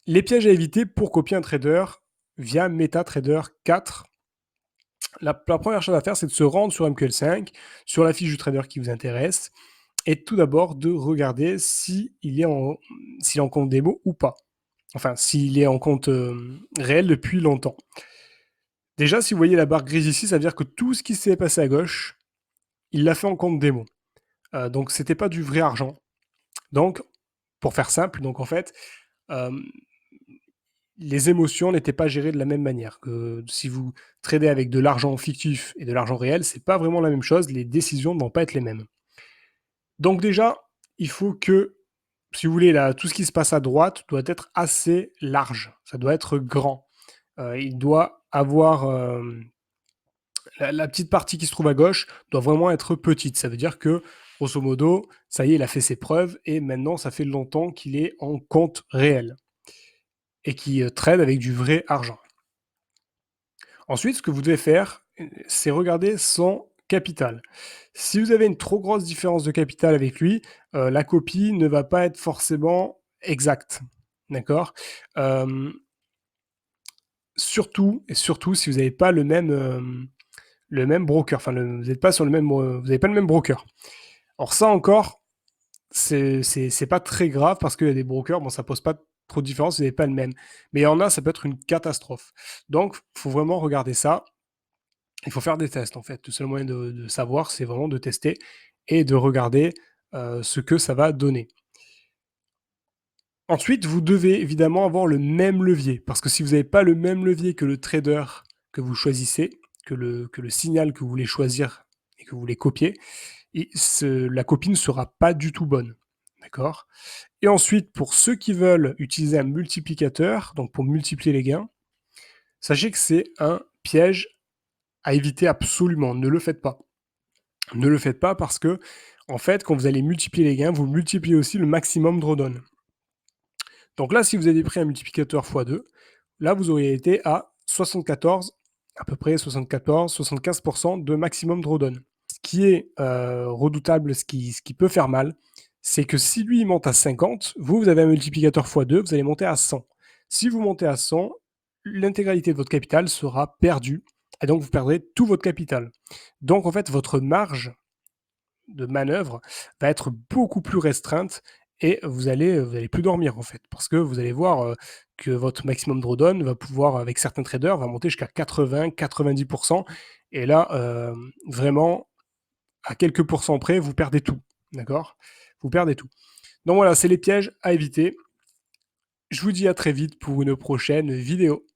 Les pièges à éviter pour copier un trader via MetaTrader 4. La première chose à faire, c'est de se rendre sur MQL5, sur la fiche du trader qui vous intéresse, et tout d'abord de regarder s'il est en compte démo ou pas. Enfin, s'il est en compte réel depuis longtemps. Déjà, si vous voyez la barre grise ici, ça veut dire que tout ce qui s'est passé à gauche, il l'a fait en compte démo. Donc, c'était pas du vrai argent. Donc, pour faire simple, donc en fait, euh, les émotions n'étaient pas gérées de la même manière. Que si vous tradez avec de l'argent fictif et de l'argent réel, c'est pas vraiment la même chose. Les décisions ne vont pas être les mêmes. Donc déjà, il faut que, si vous voulez, là, tout ce qui se passe à droite doit être assez large. Ça doit être grand. Il doit avoir la petite partie qui se trouve à gauche doit vraiment être petite. Ça veut dire que, grosso modo, ça y est, il a fait ses preuves et maintenant, ça fait longtemps qu'il est en compte réel et qui trade avec du vrai argent. Ensuite, ce que vous devez faire, c'est regarder son capital. Si vous avez une trop grosse différence de capital avec lui, la copie ne va pas être forcément exacte. D'accord. Surtout, et surtout, si vous n'avez pas le même broker, enfin, vous n'êtes pas sur le même, vous n'avez pas le même broker. Alors ça encore, c'est pas très grave parce qu'il y a des brokers, bon, ça pose pas trop de différence, vous n'avez pas le même. Mais il y en a, ça peut être une catastrophe. Donc, il faut vraiment regarder ça. Il faut faire des tests en fait. Le seul moyen de savoir, c'est vraiment de tester et de regarder ce que ça va donner. Ensuite, vous devez évidemment avoir le même levier, parce que si vous n'avez pas le même levier que le trader que vous choisissez, que le signal que vous voulez choisir et que vous voulez copier, la copie ne sera pas du tout bonne. D'accord. Et ensuite, pour ceux qui veulent utiliser un multiplicateur, donc pour multiplier les gains, sachez que c'est un piège à éviter absolument. Ne le faites pas. Ne le faites pas parce que, en fait, quand vous allez multiplier les gains, vous multipliez aussi le maximum drawdown. Donc là, si vous avez pris un multiplicateur x2, là, vous auriez été à 74, à peu près 74-75% de maximum drawdown. Ce qui est redoutable, ce qui peut faire mal, c'est que si lui il monte à 50, vous avez un multiplicateur x2, vous allez monter à 100. Si vous montez à 100, l'intégralité de votre capital sera perdue, et donc vous perdrez tout votre capital. Donc en fait, votre marge de manœuvre va être beaucoup plus restreinte et vous allez plus dormir en fait, parce que vous allez voir que votre maximum drawdown va pouvoir, avec certains traders, va monter jusqu'à 80-90%. Et là, vraiment, à quelques pourcents près, vous perdez tout. D'accord. Vous perdez tout. Donc voilà, c'est les pièges à éviter. Je vous dis à très vite pour une prochaine vidéo.